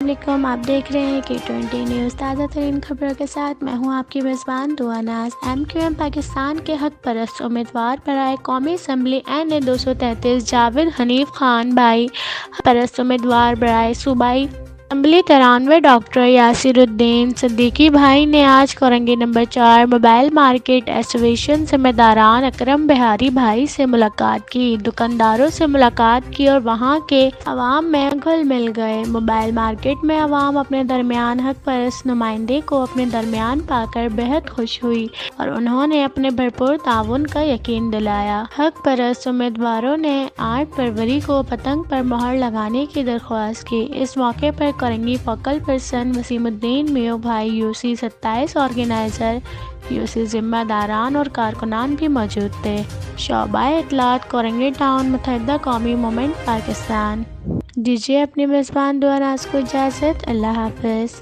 علیکم، آپ دیکھ رہے ہیں K20 نیوز۔ تازہ ترین خبروں کے ساتھ میں ہوں آپ کی میزبان دعا ناز۔ MQM پاکستان کے حق پرست امیدوار برائے قومی اسمبلی NA 233 جاوید حنیف خان بھائی، حق پرست امیدوار برائے صوبائی اسمبلی 93 ڈاکٹر یاسر الدین صدیقی بھائی نے آج کورنگی نمبر 4 موبائل مارکیٹ ایسوسی ذمہ داران اکرم بہاری بھائی سے ملاقات کی، دکانداروں سے ملاقات کی اور وہاں کے عوام میں گھل مل گئے۔ موبائل مارکیٹ میں عوام اپنے درمیان حق پرست نمائندے کو اپنے درمیان پا کر بہت خوش ہوئی اور انہوں نے اپنے بھرپور تعاون کا یقین دلایا۔ حق پرست امیدواروں نے 8 فروری کو پتنگ پر مہر لگانے کی درخواست کی۔ اس موقع پر کورنگی فوکل پرسن وسیم الدین میو بھائی، UC 27 آرگنائزر، UC ذمہ داران اور کارکنان بھی موجود تھے۔ شعبہ اطلاعات، کورنگی ٹاؤن، متحدہ قومی موومنٹ پاکستان۔ دیجیے اپنی میزبان دعا ناز کو اجازت۔ اللہ حافظ۔